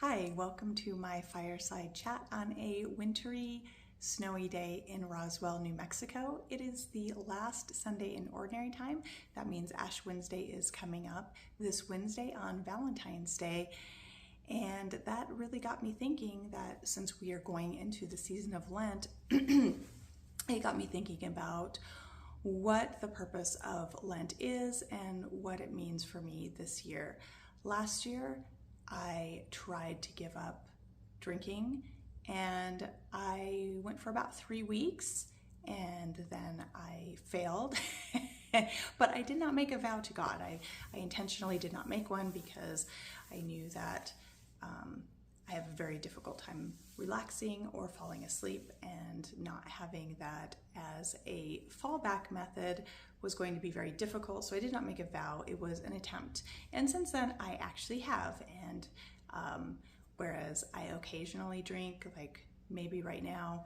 Hi, welcome to my fireside chat on a wintry, snowy day in Roswell, New Mexico. It is the last Sunday in Ordinary Time. That means Ash Wednesday is coming up this Wednesday on Valentine's Day. And that really got me thinking that since we are going into the season of Lent, it got me thinking about what the purpose of Lent is and what it means for me this year. Last year, I tried to give up drinking and I went for about 3 weeks and then I failed. But I did not make a vow to God. I intentionally did not make one because I knew that I have a very difficult time relaxing or falling asleep, and not having that as a fallback method was going to be very difficult. So I did not make a vow. It was an attempt. And since then I actually have. And whereas I occasionally drink, like maybe right now,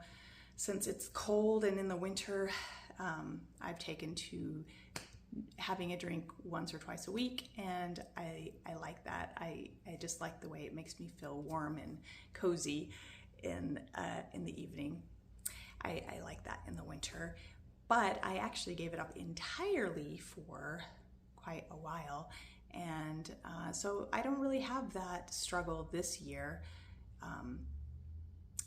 since it's cold and in the winter, I've taken to having a drink once or twice a week, and I like that. I just like the way it makes me feel warm and cozy in the evening. I like that in the winter, but I actually gave it up entirely for quite a while, and so I don't really have that struggle this year,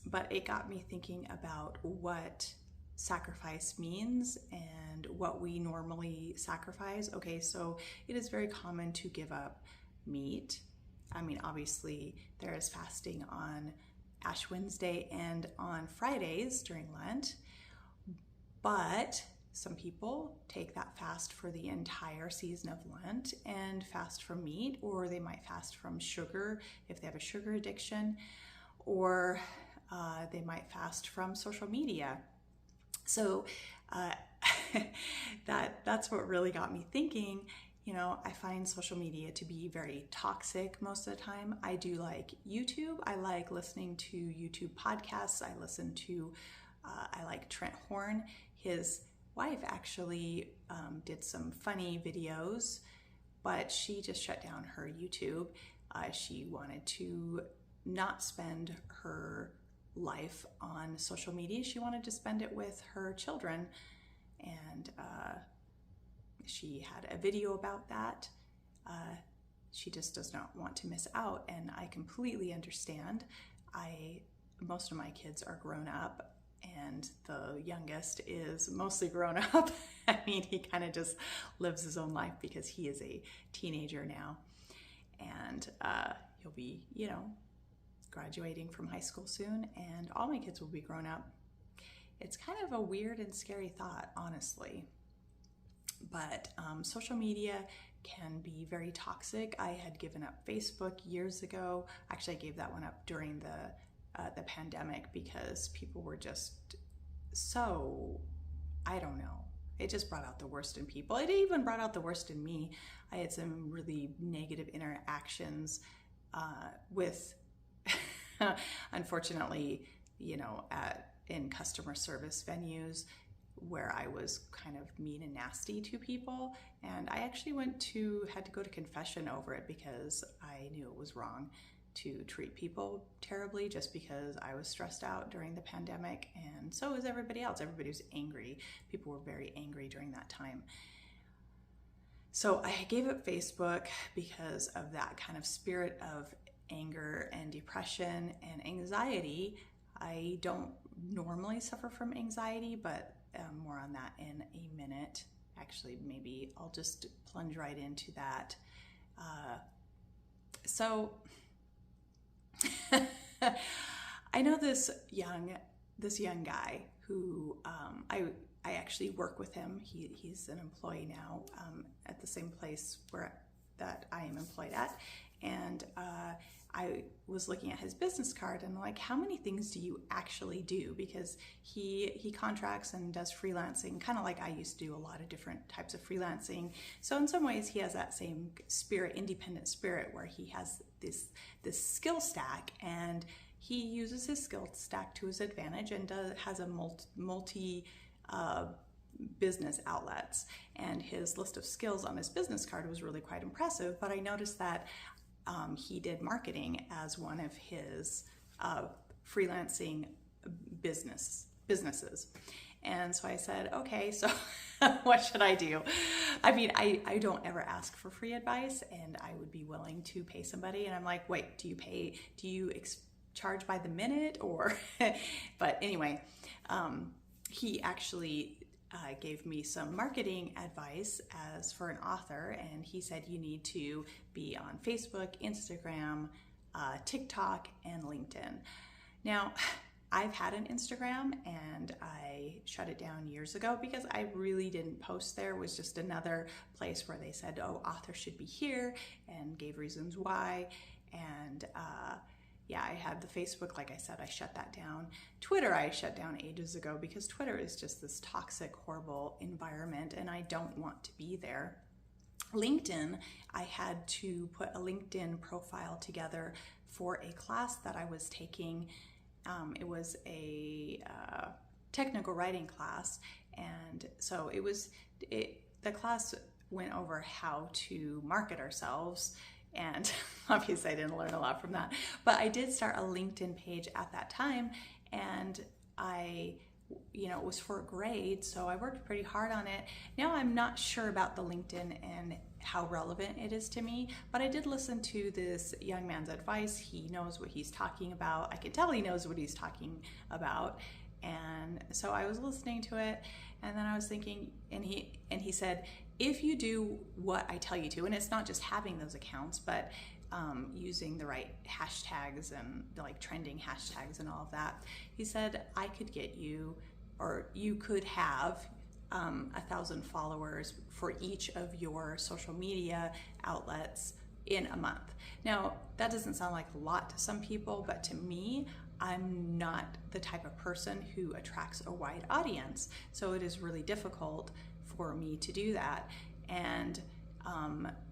but it got me thinking about what sacrifice means and what we normally sacrifice. Okay, so it is very common to give up meat. I mean, obviously there is fasting on Ash Wednesday and on Fridays during Lent, but some people take that fast for the entire season of Lent and fast from meat, or they might fast from sugar if they have a sugar addiction, or they might fast from social media. So that's what really got me thinking. You know, I find social media to be very toxic most of the time. I do like YouTube. I like listening to YouTube podcasts. I like Trent Horn. His wife actually did some funny videos, but she just shut down her YouTube. She wanted to not spend her life on social media. She wanted to spend it with her children, and she had a video about that. She just does not want to miss out, and I completely understand. Most of my kids are grown up, and the youngest is mostly grown up. I mean, he kind of just lives his own life because he is a teenager now, and he'll be, graduating from high school soon, and all my kids will be grown up. It's kind of a weird and scary thought, honestly. But social media can be very toxic. I had given up Facebook years ago. Actually, I gave that one up during the pandemic because people were just so, I don't know. It just brought out the worst in people. It even brought out the worst in me. I had some really negative interactions with unfortunately, in customer service venues where I was kind of mean and nasty to people. And I actually had to go to confession over it because I knew it was wrong to treat people terribly just because I was stressed out during the pandemic. And so was everybody else. Everybody was angry. People were very angry during that time. So I gave up Facebook because of that kind of spirit of anger and depression and anxiety. I don't normally suffer from anxiety, but more on that in a minute. Actually, maybe I'll just plunge right into that. So I know this young guy who I actually work with him. He's an employee now at the same place that I am employed at, and I was looking at his business card and like, how many things do you actually do? Because he contracts and does freelancing, kind of like I used to do a lot of different types of freelancing. So in some ways he has that same spirit, independent spirit, where he has this skill stack, and he uses his skill stack to his advantage and has a multi business outlets. And his list of skills on his business card was really quite impressive, but I noticed that he did marketing as one of his freelancing businesses. And so I said, okay, so what should I do? I mean, I don't ever ask for free advice, and I would be willing to pay somebody. And I'm like, wait, do you charge by the minute or, but anyway, he actually gave me some marketing advice as for an author. And he said, you need to be on Facebook, Instagram, TikTok, and LinkedIn. Now, I've had an Instagram and I shut it down years ago because I really didn't post there. It was just another place where they said, oh, authors should be here, and gave reasons why. And yeah, I had the Facebook, like I said, I shut that down. Twitter, I shut down ages ago because Twitter is just this toxic, horrible environment, and I don't want to be there. LinkedIn, I had to put a LinkedIn profile together for a class that I was taking. It was a technical writing class, and so the class went over how to market ourselves, and obviously I didn't learn a lot from that, but I did start a LinkedIn page at that time, and it was for a grade, so I worked pretty hard on it. Now I'm not sure about the LinkedIn and how relevant it is to me, but I did listen to this young man's advice. He knows what he's talking about. I can tell he knows what he's talking about. And so I was listening to it, and then I was thinking, and he said, if you do what I tell you to, and it's not just having those accounts, but using the right hashtags and like trending hashtags and all of that, he said, I could get you, or you could have 1,000 followers for each of your social media outlets in a month. Now, that doesn't sound like a lot to some people, but to me, I'm not the type of person who attracts a wide audience. So it is really difficult for me to do that. And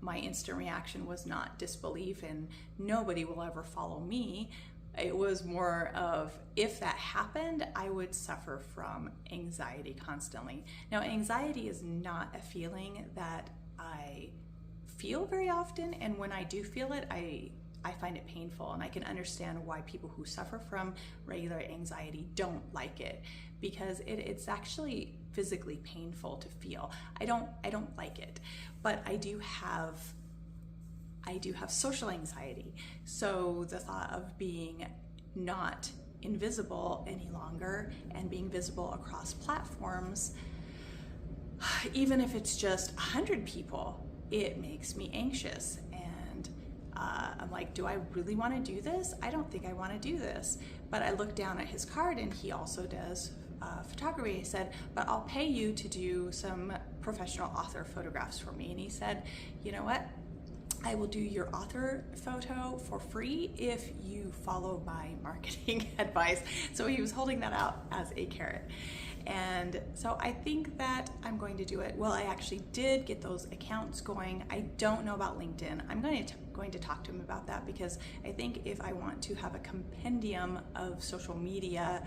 my instant reaction was not disbelief and nobody will ever follow me. It was more of, if that happened, I would suffer from anxiety constantly. Now, anxiety is not a feeling that I feel very often, and when I do feel it, I find it painful, and I can understand why people who suffer from regular anxiety don't like it, because it's actually physically painful to feel. I don't like it, but I do have social anxiety. So the thought of being not invisible any longer and being visible across platforms, even if it's just 100 people, it makes me anxious. And I'm like, do I really want to do this? I don't think I want to do this. But I looked down at his card, and he also does photography. He said, but I'll pay you to do some professional author photographs for me. And he said, you know what? I will do your author photo for free if you follow my marketing advice. So he was holding that out as a carrot. And so I think that I'm going to do it. Well, I actually did get those accounts going. I don't know about LinkedIn. I'm going to talk to him about that, because I think if I want to have a compendium of social media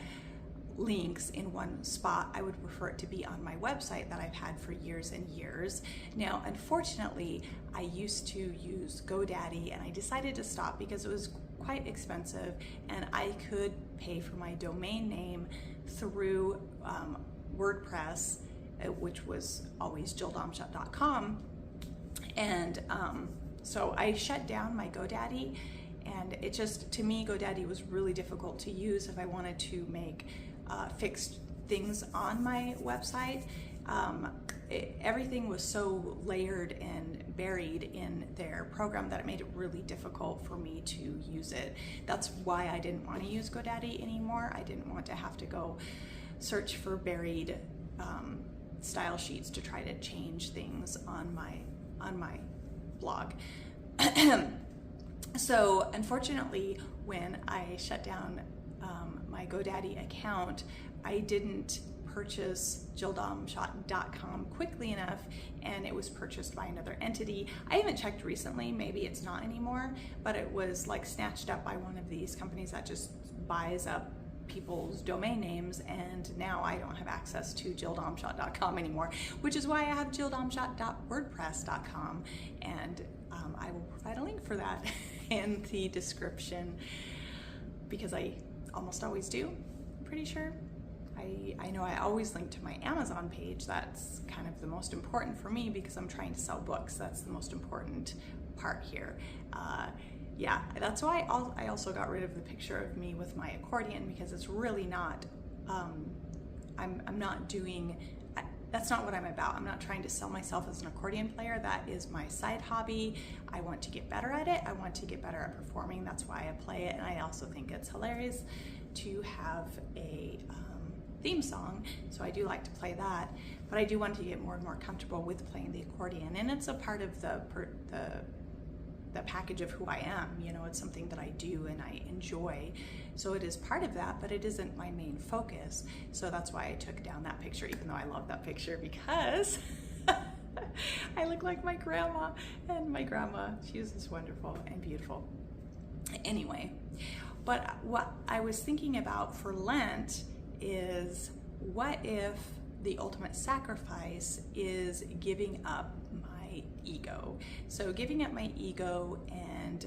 links in one spot, I would prefer it to be on my website that I've had for years and years. Now, unfortunately, I used to use GoDaddy, and I decided to stop because it was quite expensive, and I could pay for my domain name through WordPress, which was always JillDomShot.com. And so I shut down my GoDaddy, and it just, to me, GoDaddy was really difficult to use if I wanted to make fixed things on my website. Everything was so layered and buried in their program that it made it really difficult for me to use it. That's why I didn't want to use GoDaddy anymore. I didn't want to have to go search for buried style sheets to try to change things on my blog. So unfortunately, when I shut down my GoDaddy account, I didn't purchase JillDomShot.com quickly enough, and it was purchased by another entity. I haven't checked recently, maybe it's not anymore, but it was like snatched up by one of these companies that just buys up people's domain names, and now I don't have access to JillDomShot.com anymore, which is why I have JillDomShot.wordpress.com, and I will provide a link for that in the description because I almost always do, I'm pretty sure. I know I always link to my Amazon page. That's kind of the most important for me because I'm trying to sell books. That's the most important part here. Yeah, that's why I also got rid of the picture of me with my accordion, because it's really not, I'm not doing, that's not what I'm about. I'm not trying to sell myself as an accordion player. That is my side hobby. I want to get better at it. I want to get better at performing. That's why I play it. And I also think it's hilarious to have a theme song. So I do like to play that, but I do want to get more and more comfortable with playing the accordion. And it's a part of the package of who I am. You know, it's something that I do and I enjoy. So it is part of that, but it isn't my main focus. So that's why I took down that picture, even though I love that picture, because I look like my grandma, and my grandma, she was just wonderful and beautiful. Anyway, but what I was thinking about for Lent is, what if the ultimate sacrifice is giving up my ego? So giving up my ego and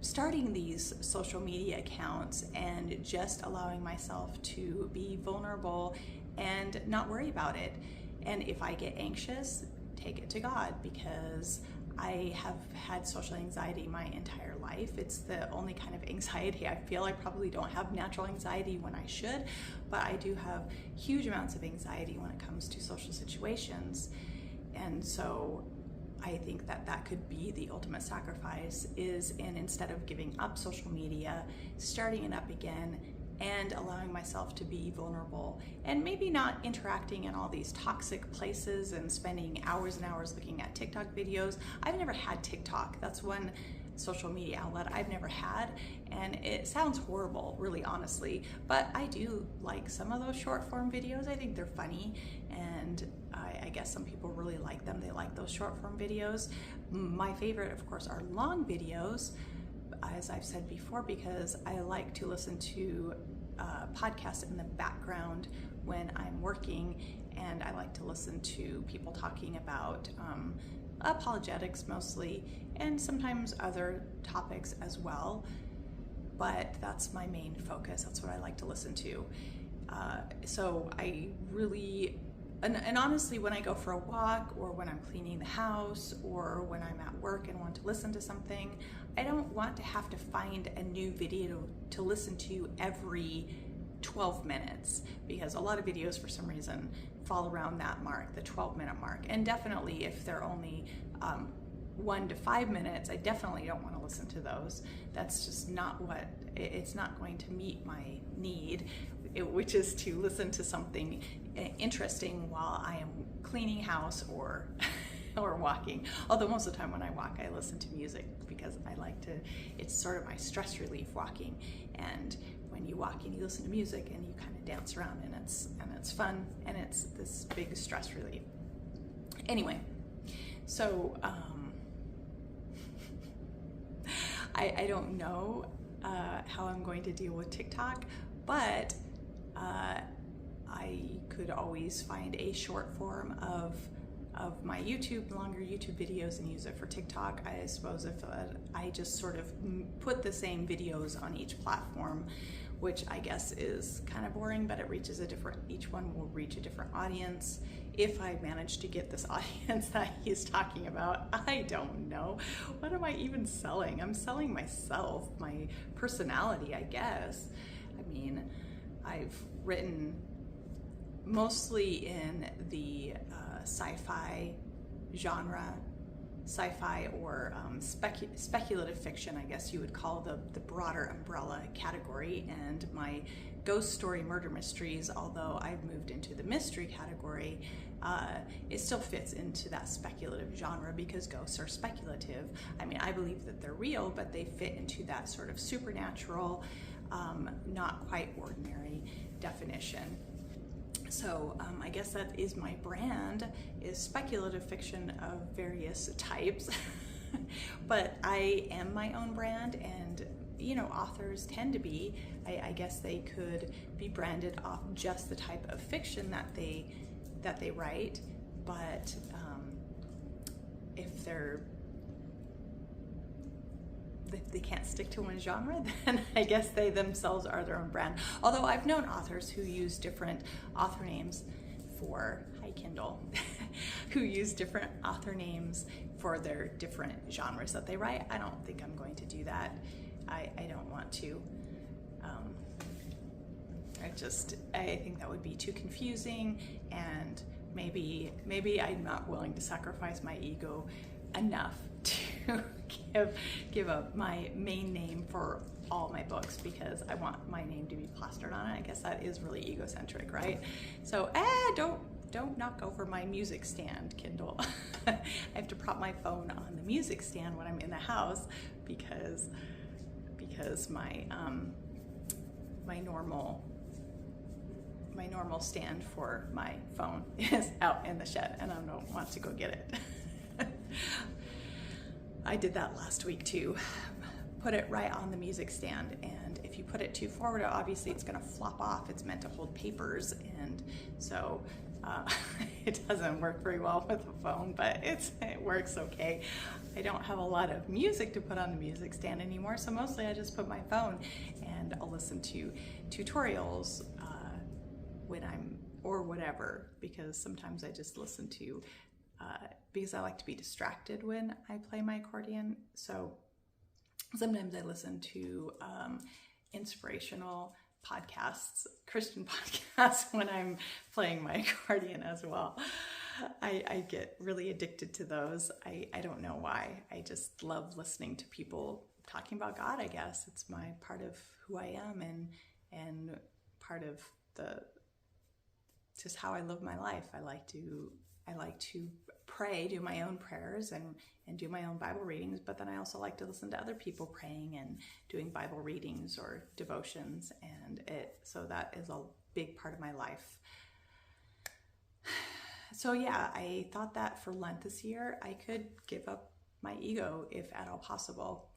starting these social media accounts and just allowing myself to be vulnerable and not worry about it. And if I get anxious, take it to God, because I have had social anxiety my entire life. It's the only kind of anxiety I feel. I probably don't have natural anxiety when I should, but I do have huge amounts of anxiety when it comes to social situations. And so I think that that could be the ultimate sacrifice, is instead of giving up social media, starting it up again and allowing myself to be vulnerable, and maybe not interacting in all these toxic places and spending hours and hours looking at TikTok videos. I've never had TikTok. That's one social media outlet I've never had, and it sounds horrible, really, honestly, but I do like some of those short form videos. I think they're funny, and I guess some people really like them. They like those short form videos. My favorite, of course, are long videos, as I've said before, because I like to listen to podcasts in the background when I'm working, and I like to listen to people talking about apologetics mostly, and sometimes other topics as well, but that's my main focus. That's what I like to listen to. So I really, and honestly, when I go for a walk, or when I'm cleaning the house, or when I'm at work and want to listen to something, I don't want to have to find a new video to listen to every 12 minutes, because a lot of videos for some reason fall around that mark, the 12-minute mark. And definitely if they're only 1 to 5 minutes, I definitely don't want to listen to those. That's just not what, it's not going to meet my need, which is to listen to something interesting while I am cleaning house or walking. Although most of the time when I walk, I listen to music, because I like to, it's sort of my stress relief, walking. And when you walk and you listen to music and you kind of dance around, and it's fun, and it's this big stress relief. Anyway, so I don't know how I'm going to deal with TikTok, but I could always find a short form of my longer YouTube videos, and use it for TikTok. I suppose if I just sort of put the same videos on each platform, which I guess is kind of boring, but each one will reach a different audience. If I manage to get this audience that he's talking about, I don't know. What am I even selling? I'm selling myself, my personality, I guess. I mean, I've written mostly in the sci-fi genre, sci-fi or speculative fiction, I guess you would call the broader umbrella category, and my ghost story murder mysteries, although I've moved into the mystery category, it still fits into that speculative genre, because ghosts are speculative. I mean, I believe that they're real, but they fit into that sort of supernatural, not quite ordinary definition. So I guess that is my brand, is speculative fiction of various types. But I am my own brand, and you know, authors tend to be, I guess they could be branded off just the type of fiction that they write, but if they're they can't stick to one genre, then I guess they themselves are their own brand. Although I've known authors who use different author names for, hi Kindle, who use different author names for their different genres that they write. I don't think I'm going to do that. I don't want to. I think that would be too confusing, and maybe I'm not willing to sacrifice my ego enough to give up my main name for all my books because I want my name to be plastered on it. I guess that is really egocentric, right? So don't knock over my music stand, Kindle. I have to prop my phone on the music stand when I'm in the house because my normal stand for my phone is out in the shed and I don't want to go get it. I did that last week too. Put it right on the music stand, and if you put it too forward, obviously it's going to flop off. It's meant to hold papers, and so it doesn't work very well with the phone, but it works okay. I don't have a lot of music to put on the music stand anymore, so mostly I just put my phone and I'll listen to tutorials when I'm, or whatever, because sometimes I just listen to, because I like to be distracted when I play my accordion. So sometimes I listen to inspirational podcasts, Christian podcasts, when I'm playing my accordion as well. I get really addicted to those. I don't know why. I just love listening to people talking about God, I guess. It's my part of who I am and part of just how I live my life. I like to pray, do my own prayers and do my own Bible readings, but then I also like to listen to other people praying and doing Bible readings or devotions, and so that is a big part of my life. So yeah, I thought that for Lent this year, I could give up my ego if at all possible.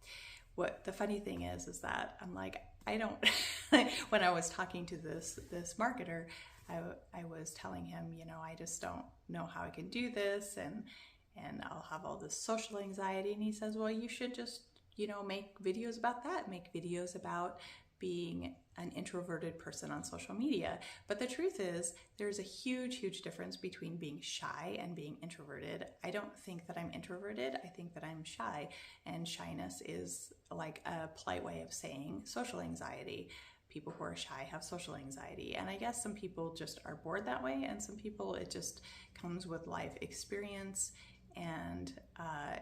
What the funny thing is that I'm like, I don't, when I was talking to this marketer, I was telling him, I just don't know how I can do this, and I'll have all this social anxiety. And he says, well, you should just, make videos about that. Make videos about being an introverted person on social media. But the truth is, there's a huge, huge difference between being shy and being introverted. I don't think that I'm introverted. I think that I'm shy. And shyness is like a polite way of saying social anxiety. People who are shy have social anxiety. And I guess some people just are bored that way, and some people it just comes with life experience. And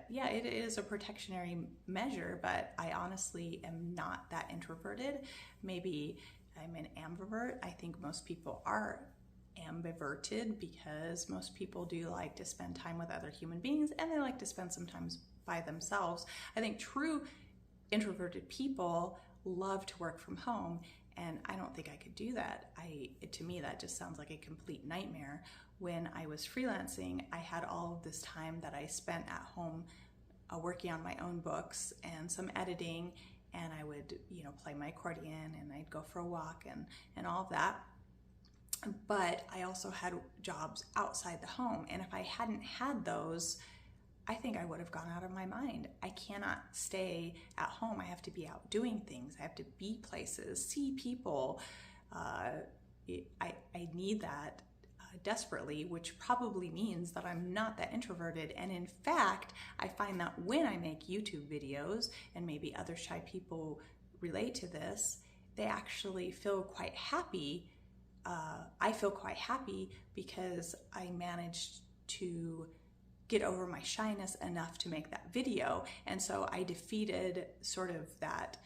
yeah, it is a protectionary measure, but I honestly am not that introverted. Maybe I'm an ambivert. I think most people are ambiverted because most people do like to spend time with other human beings, and they like to spend some time by themselves. I think true introverted people love to work from home, and I don't think I could do that. To me, that just sounds like a complete nightmare. When I was freelancing, I had all of this time that I spent at home working on my own books and some editing, and I would, play my accordion, and I'd go for a walk and all of that. But I also had jobs outside the home, and if I hadn't had those, I think I would have gone out of my mind. I cannot stay at home. I have to be out doing things. I have to be places, see people. I need that desperately, which probably means that I'm not that introverted. And in fact, I find that when I make YouTube videos, and maybe other shy people relate to this, they actually feel quite happy. I feel quite happy because I managed to get over my shyness enough to make that video. And so I defeated sort of that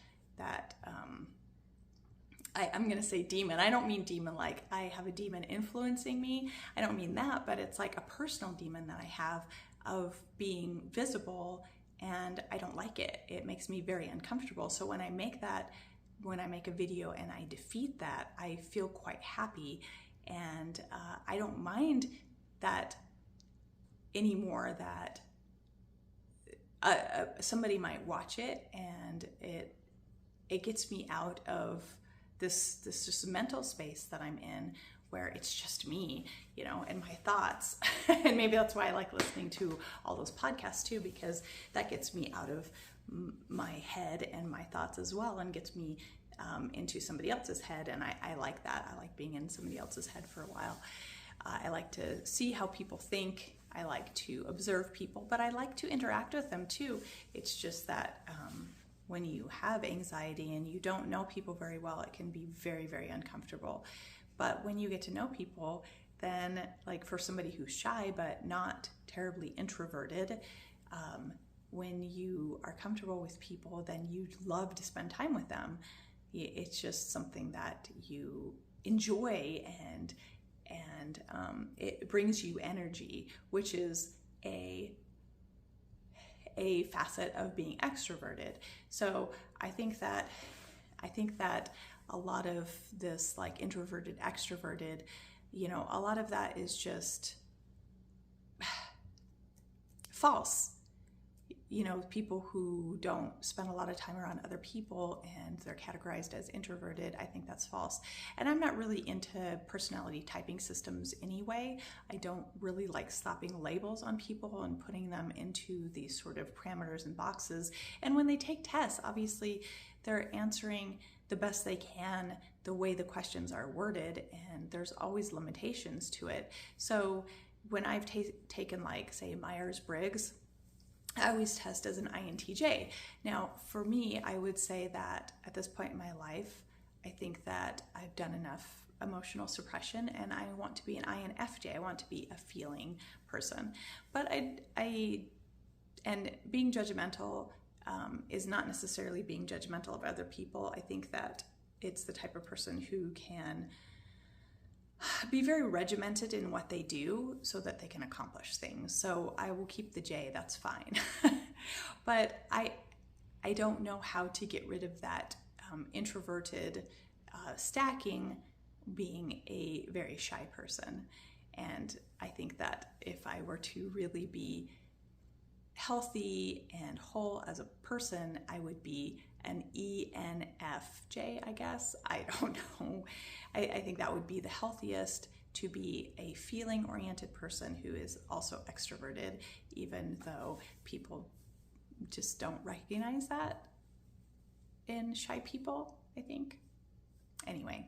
I'm going to say demon. I don't mean demon like I have a demon influencing me. I don't mean that, but it's like a personal demon that I have of being visible, and I don't like it. It makes me very uncomfortable. So when I make a video and I defeat that, I feel quite happy, and I don't mind that anymore, that somebody might watch it and it gets me out of this just mental space that I'm in where it's just me, and my thoughts. And maybe that's why I like listening to all those podcasts too, because that gets me out of my head and my thoughts as well, and gets me into somebody else's head. And I like that. I like being in somebody else's head for a while. I like to see how people think. I like to observe people, but I like to interact with them too. It's just that when you have anxiety and you don't know people very well, it can be very, very uncomfortable. But when you get to know people, then, like, for somebody who's shy but not terribly introverted, when you are comfortable with people, then you love to spend time with them. It's just something that you enjoy, and it brings you energy, which is a facet of being extroverted. So I think that a lot of this, like, introverted, extroverted, a lot of that is just false. People who don't spend a lot of time around other people and they're categorized as introverted, I think that's false. And I'm not really into personality typing systems anyway. I don't really like slapping labels on people and putting them into these sort of parameters and boxes. And when they take tests, obviously they're answering the best they can the way the questions are worded, and there's always limitations to it. So when I've taken, like, say, Myers-Briggs, I always test as an INTJ. Now, for me, I would say that at this point in my life, I think that I've done enough emotional suppression, and I want to be an INFJ. I want to be a feeling person. But and being judgmental is not necessarily being judgmental of other people. I think that it's the type of person who can be very regimented in what they do so that they can accomplish things. So I will keep the J, that's fine. But I don't know how to get rid of that introverted stacking, being a very shy person. And I think that if I were to really be healthy and whole as a person, I would be an ENFJ, I guess. I don't know. I think that would be the healthiest, to be a feeling-oriented person who is also extroverted, even though people just don't recognize that in shy people, I think. Anyway,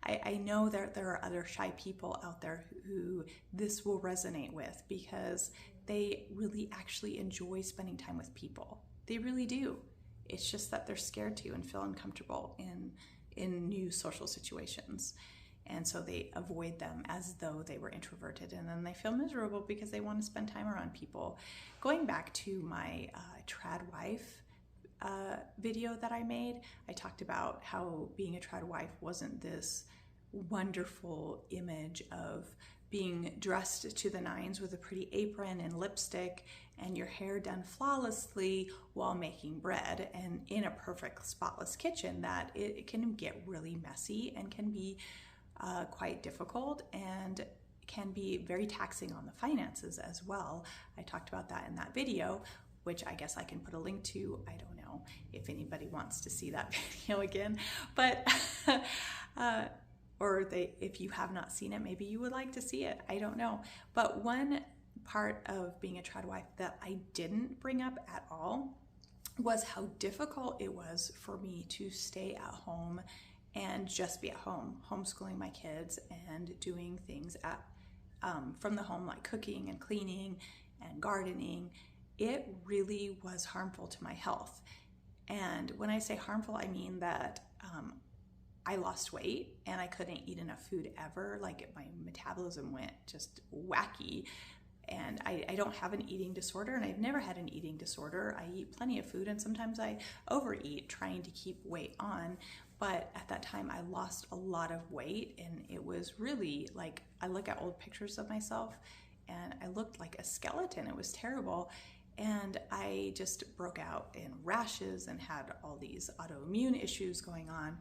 I know that there are other shy people out there who this will resonate with, because they really actually enjoy spending time with people. They really do. It's just that they're scared to and feel uncomfortable in new social situations. And so they avoid them as though they were introverted, and then they feel miserable because they want to spend time around people. Going back to my trad wife video that I made, I talked about how being a trad wife wasn't this wonderful image of being dressed to the nines with a pretty apron and lipstick and your hair done flawlessly while making bread and in a perfect spotless kitchen. That it can get really messy and can be quite difficult, and can be very taxing on the finances as well. I talked about that in that video, which I guess I can put a link to. I don't know if anybody wants to see that video again, but if you have not seen it, maybe you would like to see it. I don't know. But one part of being a trad wife that I didn't bring up at all was how difficult it was for me to stay at home and just be at home, homeschooling my kids and doing things from the home, like cooking and cleaning and gardening. It really was harmful to my health. And when I say harmful, I mean that I lost weight and I couldn't eat enough food ever. Like, my metabolism went just wacky. And I don't have an eating disorder, and I've never had an eating disorder. I eat plenty of food, and sometimes I overeat trying to keep weight on. But at that time, I lost a lot of weight, and it was really like, I look at old pictures of myself and I looked like a skeleton. It was terrible. And I just broke out in rashes and had all these autoimmune issues going on.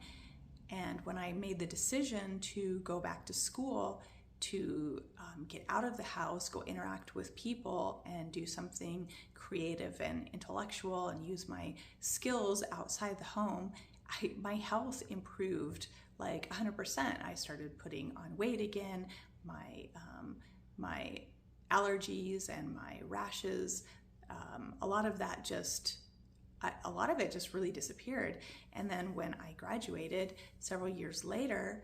And when I made the decision to go back to school, to get out of the house, go interact with people, and do something creative and intellectual and use my skills outside the home, my health improved like 100%. I started putting on weight again. My allergies and my rashes, a lot of that just a lot of it just really disappeared. And then when I graduated several years later,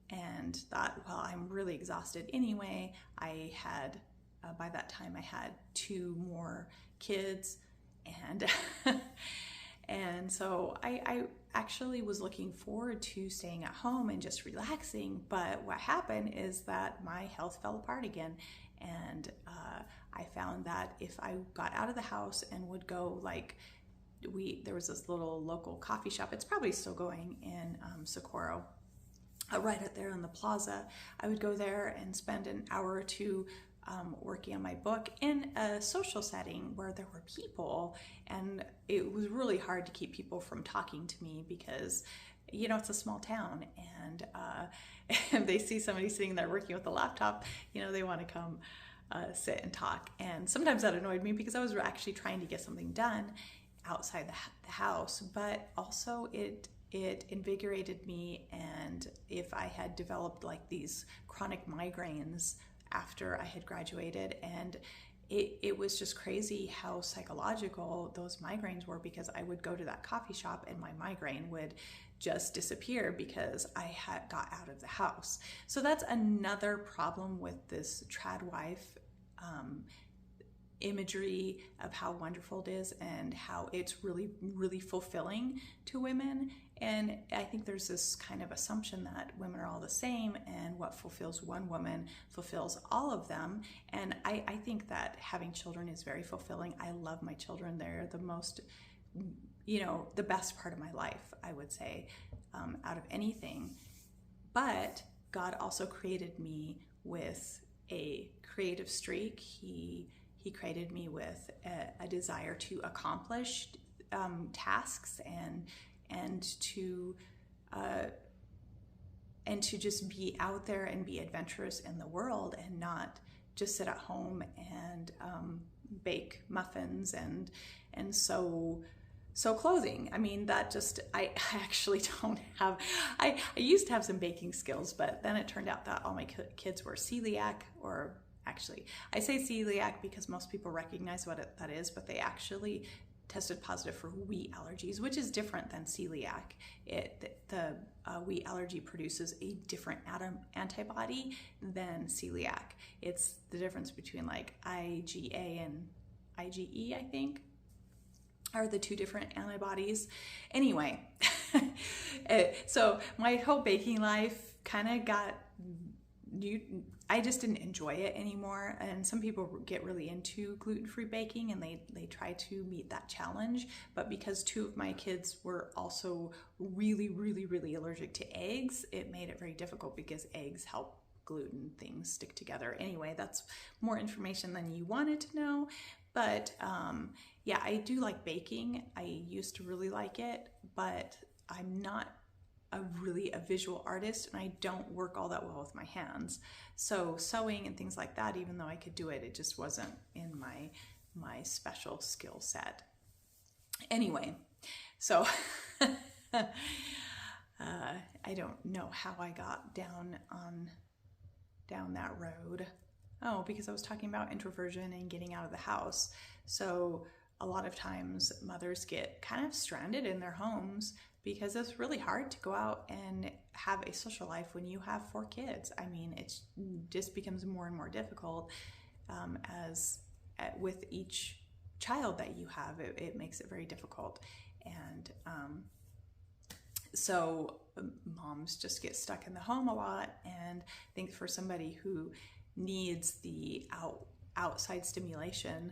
and thought, well, I'm really exhausted anyway. I had, by that time, I had 2 more kids, and and so I actually was looking forward to staying at home and just relaxing. But what happened is that my health fell apart again, and I found that if I got out of the house and would go, like, there was this little local coffee shop. It's probably still going in Socorro, right out there on the plaza. I would go there and spend an hour or 2 working on my book in a social setting where there were people, and it was really hard to keep people from talking to me because, you know, it's a small town, and if they see somebody sitting there working with a laptop, you know, they want to come sit and talk. And sometimes that annoyed me because I was actually trying to get something done outside the house, but also it invigorated me. And if I had developed like these chronic migraines after I had graduated, and it was just crazy how psychological those migraines were, because I would go to that coffee shop and my migraine would just disappear because I had got out of the house. So that's another problem with this trad wife imagery of how wonderful it is and how it's really, really fulfilling to women. And I think there's this kind of assumption that women are all the same, and what fulfills one woman fulfills all of them. And I think that having children is very fulfilling. I love my children. They're the most, you know, the best part of my life, I would say, out of anything. But God also created me with a creative streak. He created me with a desire to accomplish tasks and to just be out there and be adventurous in the world, and not just sit at home and bake muffins and sew clothing. I mean, that just, I actually don't have, I used to have some baking skills, but then it turned out that all my kids were celiac, or actually, I say celiac because most people recognize what that is, but they actually tested positive for wheat allergies, which is different than celiac. The wheat allergy produces a different antibody than celiac. It's the difference between like IgA and IgE, I think, are the 2 different antibodies. Anyway, so my whole baking life kind of got, I just didn't enjoy it anymore. And some people get really into gluten-free baking and they try to meet that challenge. But because 2 of my kids were also really, really, really allergic to eggs, it made it very difficult, because eggs help gluten things stick together. Anyway, that's more information than you wanted to know. But yeah, I do like baking. I used to really like it, but I'm not really a visual artist, and I don't work all that well with my hands. So sewing and things like that, even though I could do it, it just wasn't in my special skill set. Anyway, so I don't know how I got down that road. Oh, because I was talking about introversion and getting out of the house. So a lot of times mothers get kind of stranded in their homes because it's really hard to go out and have a social life when you have 4 kids. I mean, it just becomes more and more difficult with each child that you have. It makes it very difficult. And so moms just get stuck in the home a lot. And I think for somebody who needs the outside stimulation,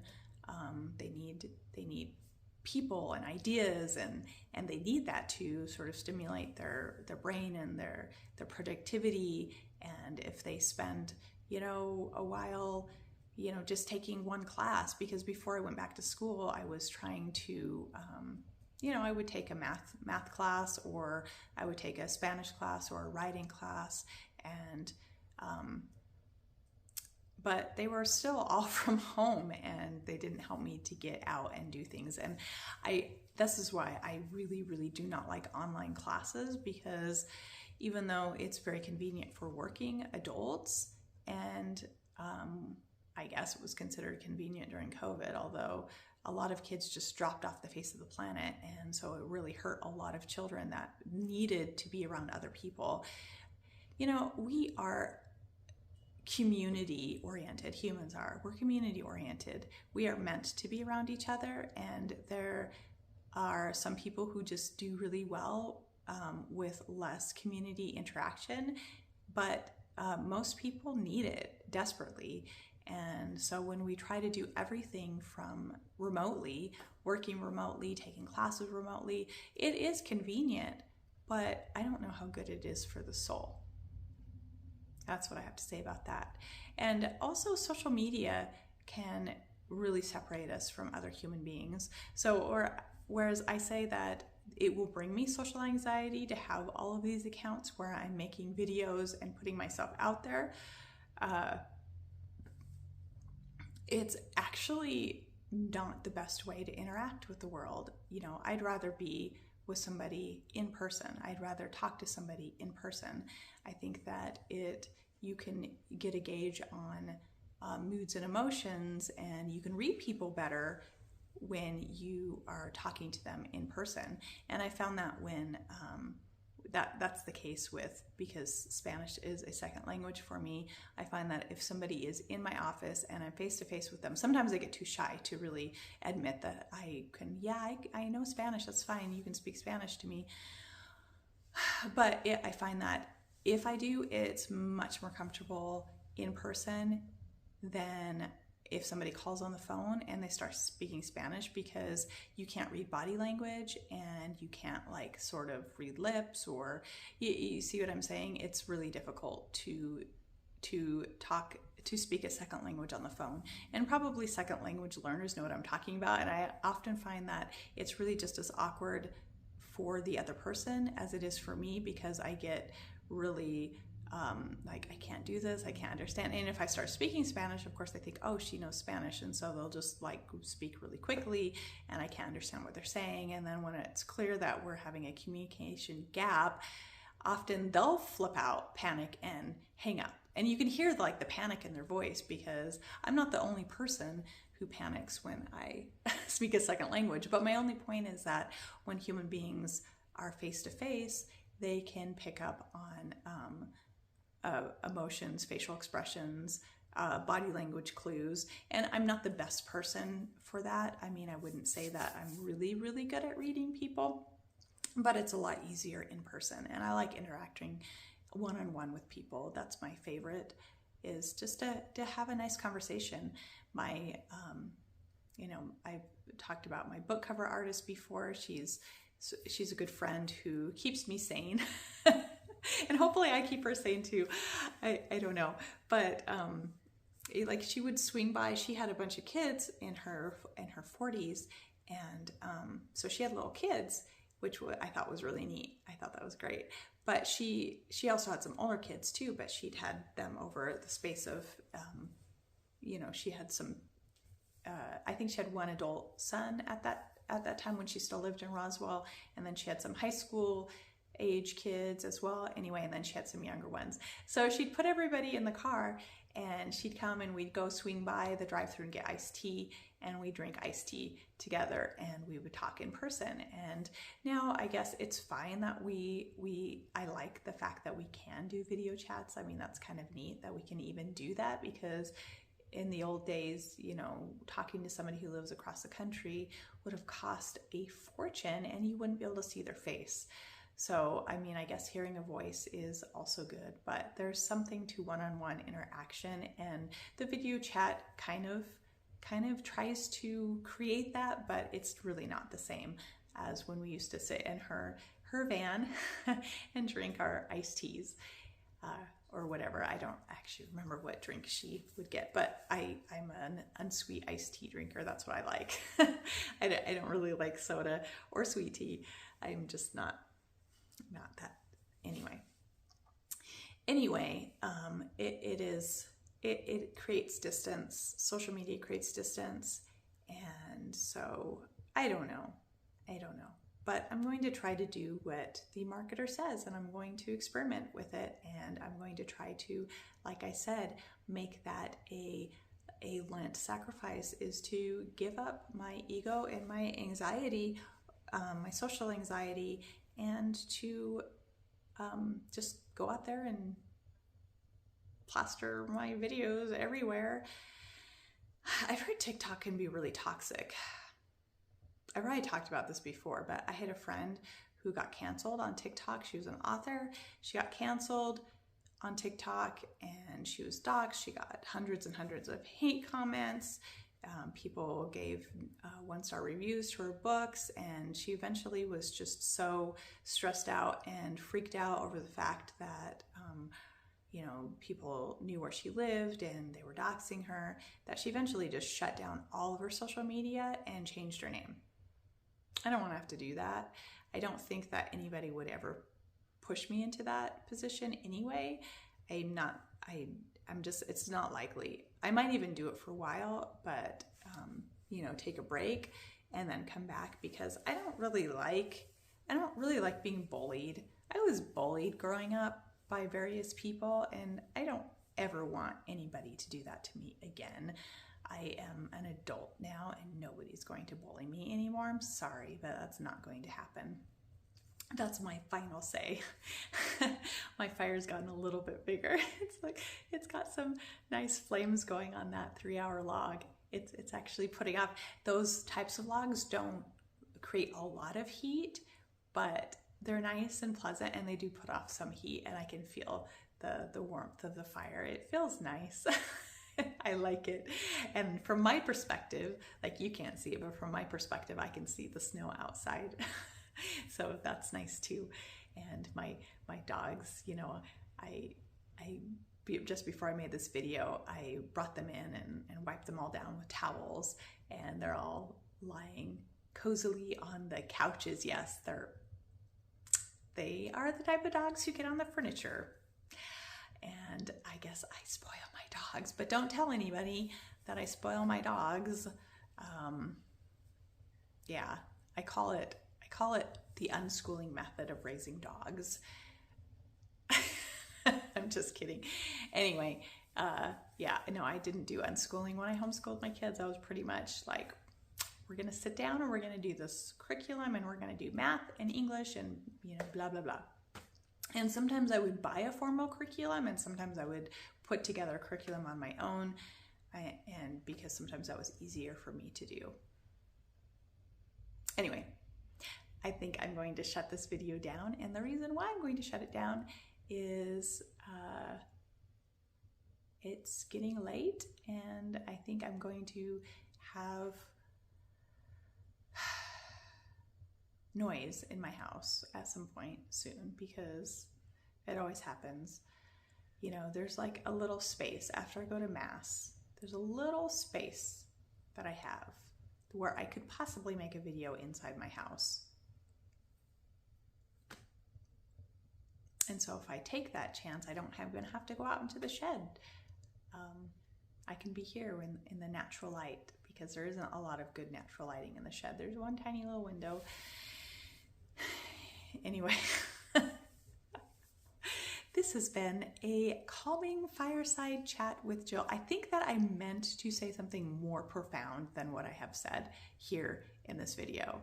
they need people and ideas, and they need that to sort of stimulate their brain and their productivity. And if they spend, a while, just taking one class, because before I went back to school, I was trying to, I would take a math class, or I would take a Spanish class or a writing class, and but they were still all from home, and they didn't help me to get out and do things. And this is why I really, really do not like online classes, because even though it's very convenient for working adults, and I guess it was considered convenient during COVID, although a lot of kids just dropped off the face of the planet. And so it really hurt a lot of children that needed to be around other people. You know, we are community oriented. Humans are. We're community oriented. We are meant to be around each other. And there are some people who just do really well with less community interaction. But most people need it desperately. And so when we try to do everything from remotely, working remotely, taking classes remotely, it is convenient, but I don't know how good it is for the soul. That's what I have to say about that. And also social media can really separate us from other human beings. Whereas I say that it will bring me social anxiety to have all of these accounts where I'm making videos and putting myself out there, it's actually not the best way to interact with the world. You know, I'd rather be with somebody in person. I'd rather talk to somebody in person. I think that you can get a gauge on moods and emotions, and you can read people better when you are talking to them in person. And I found that when that's the case because Spanish is a second language for me. I find that if somebody is in my office and I'm face to face with them, sometimes I get too shy to really admit that I know Spanish, that's fine, you can speak Spanish to me. But I find that if I do, it's much more comfortable in person than if somebody calls on the phone and they start speaking Spanish, because you can't read body language and you can't sort of read lips, or you see what I'm saying? It's really difficult to speak a second language on the phone. And probably second language learners know what I'm talking about. And I often find that it's really just as awkward for the other person as it is for me, because I get really I can't do this, I can't understand. And if I start speaking Spanish, of course they think, oh, she knows Spanish, and so they'll just speak really quickly and I can't understand what they're saying. And then when it's clear that we're having a communication gap, often they'll flip out, panic, and hang up. And you can hear the panic in their voice, because I'm not the only person who panics when I speak a second language. But my only point is that when human beings are face to face, they can pick up on emotions, facial expressions, body language clues. And I'm not the best person for that. I mean, I wouldn't say that I'm really, really good at reading people, but it's a lot easier in person. And I like interacting one-on-one with people. That's my favorite, is just to have a nice conversation. I've talked about my book cover artist before. She's a good friend who keeps me sane. And hopefully I keep her sane too. I don't know. But she would swing by. She had a bunch of kids in her 40s. And so she had little kids, which I thought was really neat. I thought that was great. But she also had some older kids too, but she'd had them over the space of, she had some, I think she had one adult son at that time when she still lived in Roswell. And then she had some high school age kids as well. Anyway, and then she had some younger ones. So she'd put everybody in the car and she'd come and we'd go swing by the drive-thru and get iced tea, and we'd drink iced tea together and we would talk in person. And now I guess it's fine that I like the fact that we can do video chats. I mean, that's kind of neat that we can even do that, because in the old days, talking to somebody who lives across the country would have cost a fortune and you wouldn't be able to see their face. So, I mean, I guess hearing a voice is also good, but there's something to one-on-one interaction, and the video chat kind of tries to create that, but it's really not the same as when we used to sit in her van and drink our iced teas. Or whatever. I don't actually remember what drink she would get, but I'm an unsweet iced tea drinker. That's what I like. I don't really like soda or sweet tea. I'm just not that. Anyway, it creates distance. Social media creates distance. And so I don't know. But I'm going to try to do what the marketer says, and I'm going to experiment with it, and I'm going to try to, like I said, make that a Lent sacrifice is to give up my ego and my anxiety, my social anxiety, and to just go out there and plaster my videos everywhere. I've heard TikTok can be really toxic. I've already talked about this before, but I had a friend who got canceled on TikTok. She was an author. She got canceled on TikTok and she was doxxed. She got hundreds and hundreds of hate comments. People gave 1-star reviews to her books, and she eventually was just so stressed out and freaked out over the fact that people knew where she lived and they were doxing her, that she eventually just shut down all of her social media and changed her name. I don't want to have to do that. I don't think that anybody would ever push me into that position anyway. It's not likely. I might even do it for a while, but, take a break and then come back, because I don't really like being bullied. I was bullied growing up by various people, and I don't ever want anybody to do that to me again. I am an adult now and nobody's going to bully me anymore. I'm sorry, but that's not going to happen. That's my final say. My fire's gotten a little bit bigger. It's got some nice flames going on that 3-hour log. It's actually putting off. Those types of logs don't create a lot of heat, but they're nice and pleasant, and they do put off some heat, and I can feel the warmth of the fire. It feels nice. I like it. And from my perspective, like, you can't see it, but from my perspective, I can see the snow outside. So that's nice too. And my dogs, just before I made this video, I brought them in and wiped them all down with towels, and they're all lying cozily on the couches. Yes, they are the type of dogs who get on the furniture. And I guess I spoil my dogs, but don't tell anybody that I spoil my dogs. I call it the unschooling method of raising dogs. I'm just kidding. Anyway, I didn't do unschooling when I homeschooled my kids. I was pretty much like, we're going to sit down and we're going to do this curriculum, and we're going to do math and English and, blah, blah, blah. And sometimes I would buy a formal curriculum, and sometimes I would put together a curriculum on my own, and because sometimes that was easier for me to do. Anyway, I think I'm going to shut this video down, and the reason why I'm going to shut it down is it's getting late, and I think I'm going to have noise in my house at some point soon, because it always happens. There's like a little space after I go to Mass. There's a little space that I have where I could possibly make a video inside my house. And so if I take that chance, I'm going to have to go out into the shed. I can be here in the natural light, because there isn't a lot of good natural lighting in the shed. There's one tiny little window. Anyway, this has been a calming fireside chat with Jill. I think that I meant to say something more profound than what I have said here in this video,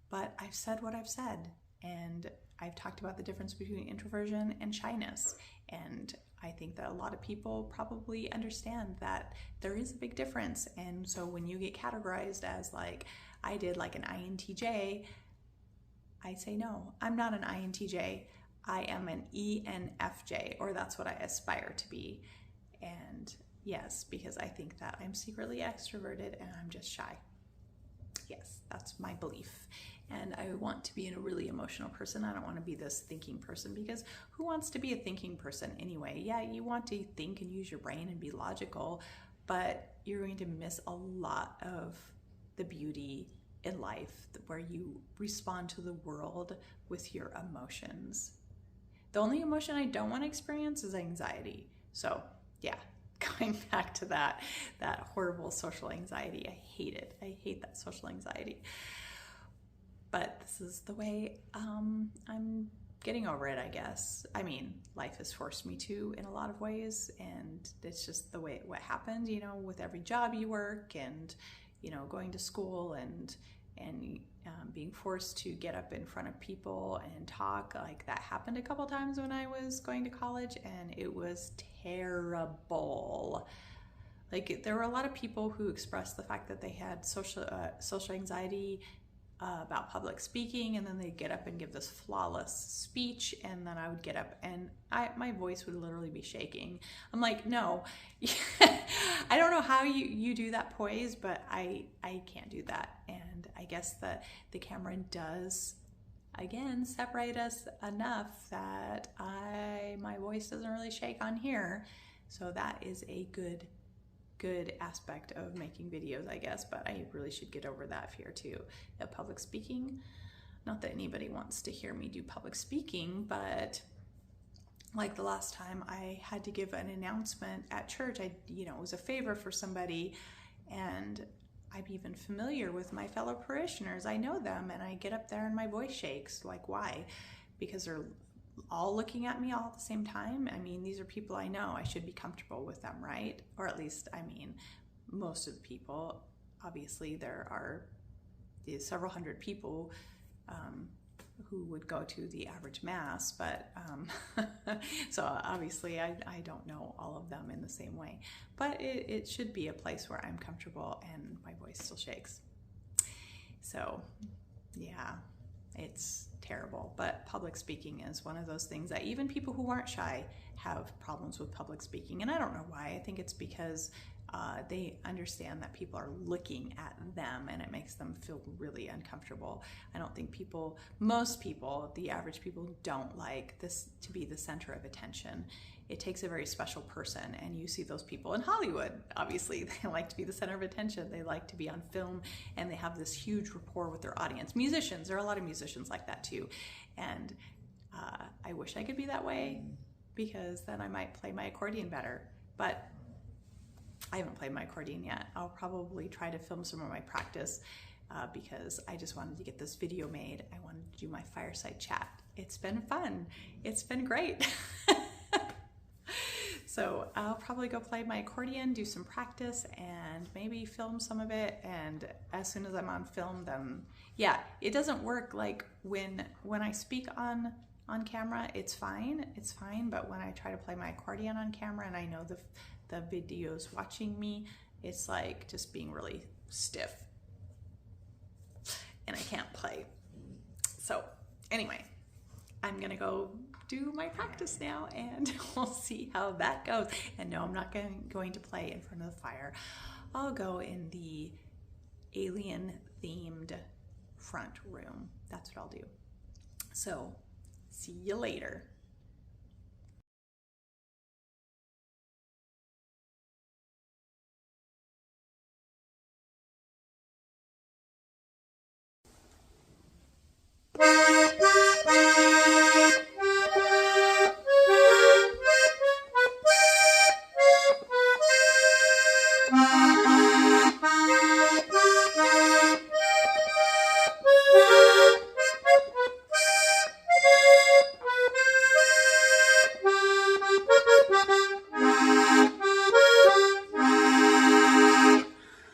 but I've said what I've said, and I've talked about the difference between introversion and shyness, and I think that a lot of people probably understand that there is a big difference. And so when you get categorized as, like I did, like an INTJ, I say, no, I'm not an INTJ. I am an ENFJ, or that's what I aspire to be. And yes, because I think that I'm secretly extroverted and I'm just shy. Yes, that's my belief. And I want to be a really emotional person. I don't want to be this thinking person, because who wants to be a thinking person anyway? Yeah, you want to think and use your brain and be logical, but you're going to miss a lot of the beauty in life where you respond to the world with your emotions. The only emotion I don't want to experience is anxiety. So yeah, going back to that horrible social anxiety. I hate it. I hate that social anxiety. But this is the way I'm getting over it, I guess. I mean, life has forced me to in a lot of ways, and it's just the way what happened, you know, with every job you work, and you know, going to school and being forced to get up in front of people and talk. Like, that happened a couple times when I was going to college, and it was terrible. Like, there were a lot of people who expressed the fact that they had social anxiety about public speaking, and then they'd get up and give this flawless speech, and then I would get up and my voice would literally be shaking. I'm like, no. I don't know how you do that poise, but I can't do that. And I guess the camera does, again, separate us enough that my voice doesn't really shake on here. So that is a good aspect of making videos, I guess, but I really should get over that fear too of public speaking. Not that anybody wants to hear me do public speaking, but like the last time I had to give an announcement at church, it was a favor for somebody, and I'm even familiar with my fellow parishioners. I know them, and I get up there and my voice shakes. Like, why? Because they're all looking at me all at the same time. I mean, these are people I know. I should be comfortable with them, right? Or at least, I mean, most of the people. Obviously, there are several hundred people who would go to the average mass, but so obviously I don't know all of them in the same way. But it should be a place where I'm comfortable and my voice still shakes. So, yeah. It's terrible, but public speaking is one of those things that even people who aren't shy have problems with public speaking. And I don't know why. I think it's because they understand that people are looking at them, and it makes them feel really uncomfortable. I don't think most people, the average people, don't like this to be the center of attention. It takes a very special person, and you see those people in Hollywood. Obviously, they like to be the center of attention. They like to be on film, and they have this huge rapport with their audience. Musicians, there are a lot of musicians like that too. And I wish I could be that way, because then I might play my accordion better. But I haven't played my accordion yet. I'll probably try to film some of my practice because I just wanted to get this video made. I wanted to do my fireside chat. It's been fun. It's been great. So I'll probably go play my accordion, do some practice, and maybe film some of it. And as soon as I'm on film, then yeah, it doesn't work like when I speak on camera. It's fine. But when I try to play my accordion on camera, and I know the video's watching me, it's like just being really stiff, and I can't play. So anyway, I'm gonna go do my practice now, and we'll see how that goes. And no, I'm not going to play in front of the fire. I'll go in the alien themed front room. That's what I'll do. So see you later.